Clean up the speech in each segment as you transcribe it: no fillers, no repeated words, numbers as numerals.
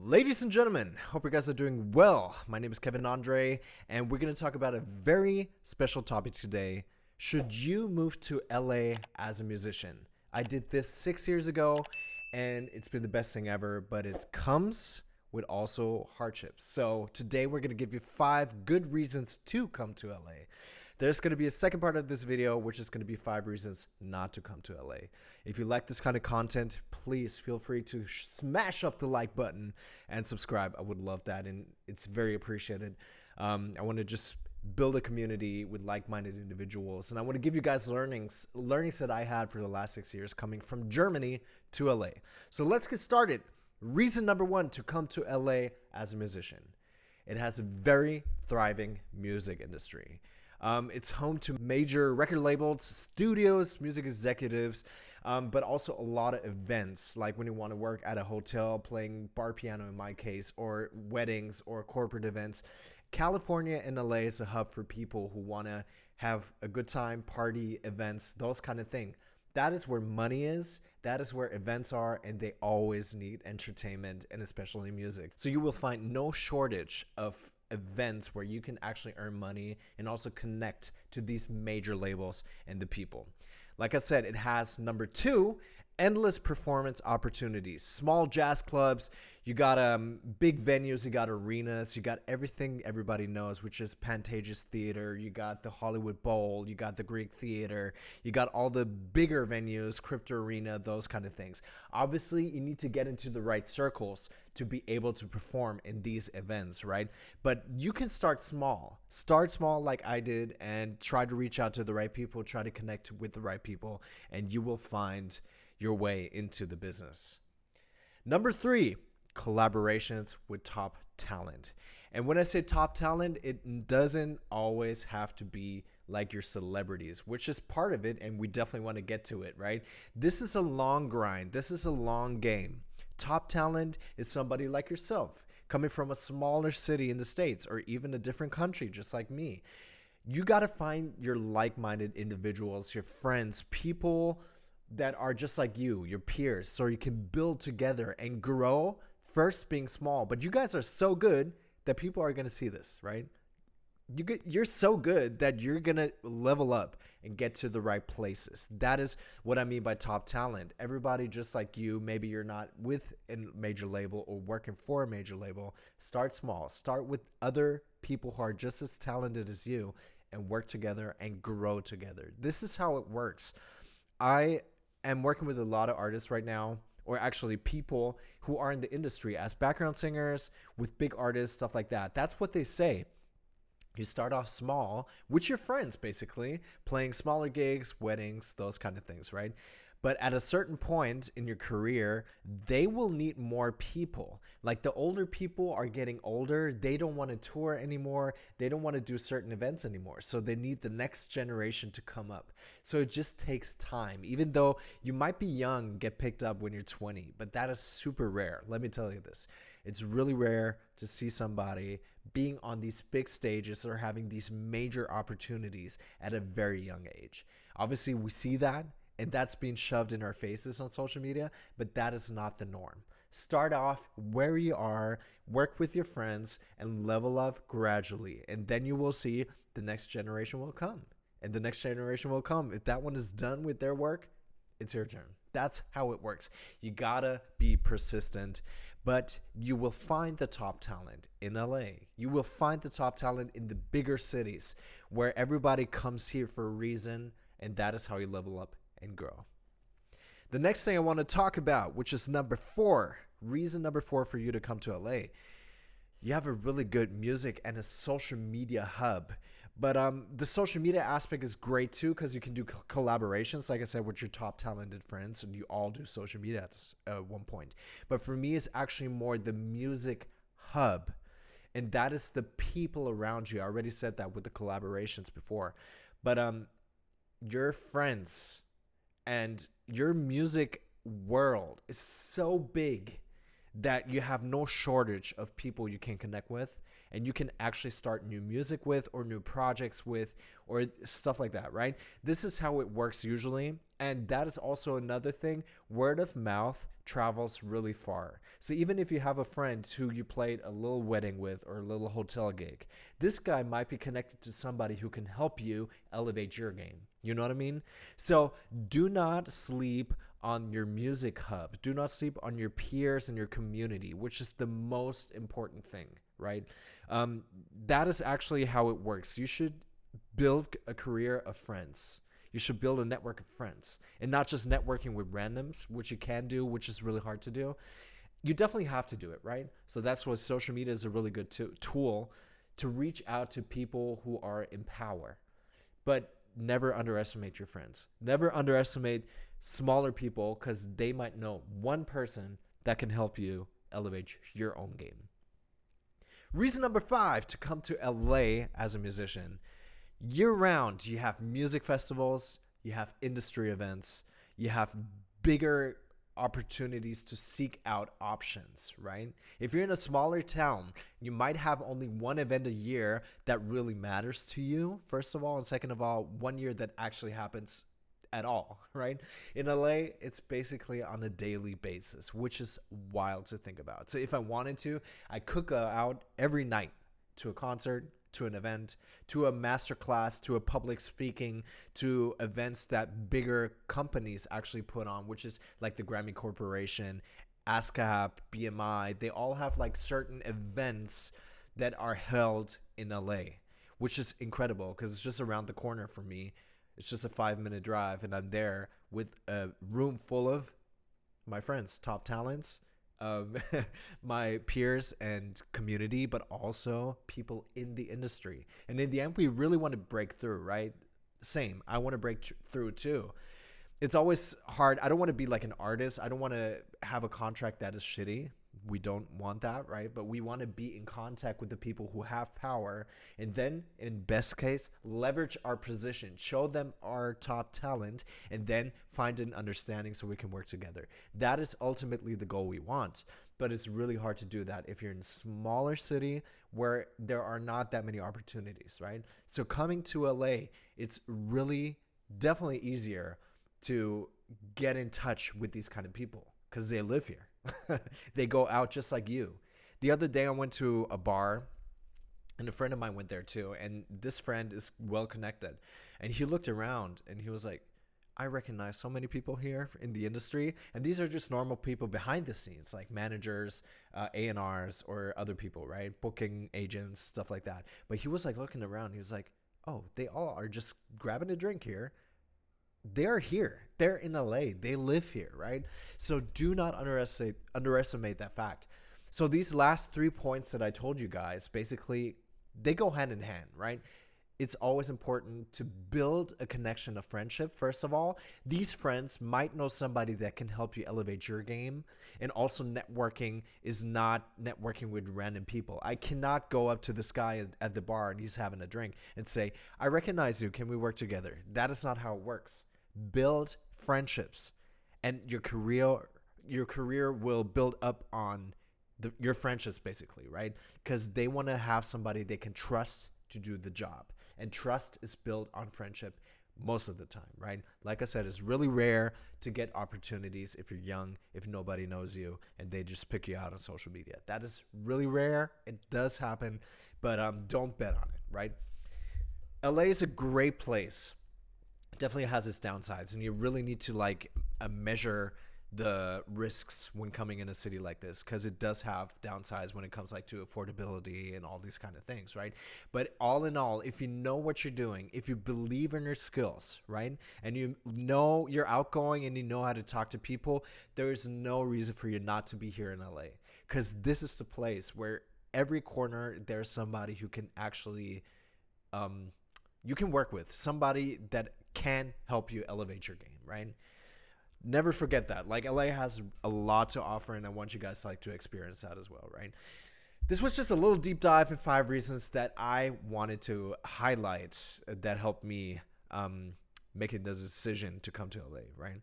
Ladies and gentlemen, hope you guys are doing well. My name is Kevin Andre, and we're going to talk about a very special topic today. Should you move to LA as a musician? I did this 6 years ago, and it's been the best thing ever, but it comes with also hardships. So today we're going to give you 5 good reasons to come to LA. There's going to be a second part of this video, which is going to be 5 reasons not to come to LA. If you like this kind of content, please feel free to smash up the like button and subscribe. I would love that, and it's very appreciated. I want to just build a community with like-minded individuals, and I want to give you guys learnings that I had for the last 6 years coming from Germany to LA. So let's get started. Reason number 1 to come to LA as a musician. It has a very thriving music industry. It's home to major record labels, studios, music executives, but also a lot of events, like when you want to work at a hotel playing bar piano in my case, or weddings or corporate events. California and LA is a hub for people who want to have a good time, party, events, those kind of things. That is where money is. That is where events are, and they always need entertainment, and especially music. So you will find no shortage of events where you can actually earn money and also connect to these major labels and the people. Like I said, it has number 2, endless performance opportunities. Small jazz clubs, you got big venues, you got arenas, you got everything everybody knows, which is Pantages Theater, you got the Hollywood Bowl, you got the Greek Theater, you got all the bigger venues, Crypto Arena, those kind of things. Obviously, you need to get into the right circles to be able to perform in these events, right? But you can start small. Start small like I did and try to reach out to the right people, try to connect with the right people, and you will find your way into the business. Number 3, collaborations with top talent. And when I say top talent, it doesn't always have to be like your celebrities, which is part of it, and we definitely want to get to it, right? This is a long grind. This is a long game. Top talent is somebody like yourself, coming from a smaller city in the States or even a different country, just like me. You got to find your like-minded individuals, your friends, people that are just like you, your peers, so you can build together and grow, first being small. But you guys are so good that people are going to see this, right? You're so good that you're going to level up and get to the right places. That is what I mean by top talent. Everybody just like you, maybe you're not with a major label or working for a major label. Start small. Start with other people who are just as talented as you and work together and grow together. This is how it works. I am working with a lot of artists right now, or actually people who are in the industry as background singers with big artists, stuff like that. That's what they say. You start off small with your friends, basically, playing smaller gigs, weddings, those kind of things, right? But at a certain point in your career, they will need more people. Like the older people are getting older. They don't want to tour anymore. They don't want to do certain events anymore. So they need the next generation to come up. So it just takes time. Even though you might be young, get picked up when you're 20, but that is super rare. Let me tell you this. It's really rare to see somebody being on these big stages or having these major opportunities at a very young age. Obviously, we see that, and that's being shoved in our faces on social media, but that is not the norm. Start off where you are, work with your friends, and level up gradually. And then you will see the next generation will come. And the next generation will come. If that one is done with their work, it's your turn. That's how it works. You gotta be persistent, but you will find the top talent in LA. You will find the top talent in the bigger cities where everybody comes here for a reason, and that is how you level up and grow. The next thing I want to talk about, which is number 4, reason number 4 for you to come to LA. You have a really good music and a social media hub. But the social media aspect is great too, because you can do collaborations, like I said, with your top talented friends, and you all do social media at one point. But for me, it's actually more the music hub, and that is the people around you. I already said that with the collaborations before. But your friends and your music world is so big that you have no shortage of people you can connect with, and you can actually start new music with, or new projects with, or stuff like that, right? This is how it works usually. And that is also another thing. Word of mouth travels really far. So even if you have a friend who you played a little wedding with or a little hotel gig, this guy might be connected to somebody who can help you elevate your game. You know what I mean? So do not sleep on your music hub. Do not sleep on your peers and your community, which is the most important thing, right? That is actually how it works. You should build a career of friends. You should build a network of friends, and not just networking with randoms, which you can do, which is really hard to do. You definitely have to do it, right? So that's why social media is a really good tool to reach out to people who are in power. But never underestimate your friends. Never underestimate smaller people, because they might know one person that can help you elevate your own game. Reason number 5 to come to LA as a musician. Year round, you have music festivals, you have industry events, you have bigger opportunities to seek out options, right? If you're in a smaller town, you might have only one event a year that really matters to you, first of all, and second of all, one year that actually happens at all, right? In LA, it's basically on a daily basis, which is wild to think about. So if I wanted to, I could go out every night to a concert, to an event, to a master class, to a public speaking, to events that bigger companies actually put on, which is like the Grammy Corporation, ASCAP, BMI. They all have like certain events that are held in LA, which is incredible because it's just around the corner for me. It's just a 5-minute drive, and I'm there with a room full of my friends, top talents, my peers and community, but also people in the industry. And in the end, we really want to break through, right? Same. I want to break through too. It's always hard. I don't want to be like an artist. I don't want to have a contract that is shitty. We don't want that, right? But we want to be in contact with the people who have power, and then in best case, leverage our position, show them our top talent, and then find an understanding so we can work together. That is ultimately the goal we want. But it's really hard to do that if you're in a smaller city where there are not that many opportunities, right? So coming to LA, it's really definitely easier to get in touch with these kind of people because they live here. They go out just like you. The other day I went to a bar, and a friend of mine went there too, and this friend is well connected, and he looked around and he was like, I recognize so many people here in the industry, and these are just normal people behind the scenes, like managers, A&Rs, or other people, right? Booking agents, stuff like that. But he was like looking around, he was like, oh, they all are just grabbing a drink here. They're here. They're in LA. They live here, right? So do not underestimate that fact. So these last 3 points that I told you guys, basically, they go hand in hand, right? It's always important to build a connection of friendship. First of all, these friends might know somebody that can help you elevate your game. And also, networking is not networking with random people. I cannot go up to this guy at the bar and he's having a drink and say, I recognize you. Can we work together? That is not how it works. Build friendships, and your career will build up on your friendships, basically, right? Because they want to have somebody they can trust to do the job, and trust is built on friendship most of the time, right? Like I said, it's really rare to get opportunities if you're young, if nobody knows you and they just pick you out on social media. That is really rare. It does happen, but don't bet on it, right? LA is a great place. Definitely has its downsides, and you really need to measure the risks when coming in a city like this, because it does have downsides when it comes to affordability and all these kind of things, right? But all in all, if you know what you're doing, if you believe in your skills, right, and you know you're outgoing and you know how to talk to people, there is no reason for you not to be here in LA, because this is the place where every corner there's somebody who can actually you can work with, somebody that can help you elevate your game, right? Never forget that. LA has a lot to offer, and I want you guys to experience that as well, right? This was just a little deep dive in 5 reasons that I wanted to highlight that helped me making the decision to come to LA, right?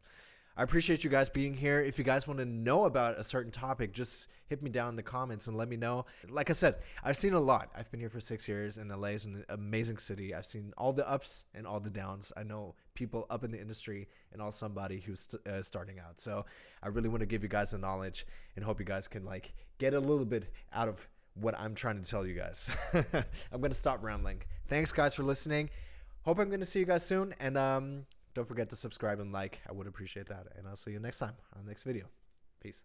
I appreciate you guys being here. If you guys want to know about a certain topic, just hit me down in the comments and let me know. Like I said, I've seen a lot. I've been here for 6 years, and LA is an amazing city. I've seen all the ups and all the downs. I know people up in the industry and also somebody who's starting out. So I really want to give you guys the knowledge and hope you guys can like get a little bit out of what I'm trying to tell you guys. I'm going to stop rambling. Thanks guys for listening. Hope I'm going to see you guys soon. And don't forget to subscribe and like. I would appreciate that. And I'll see you next time on the next video. Peace.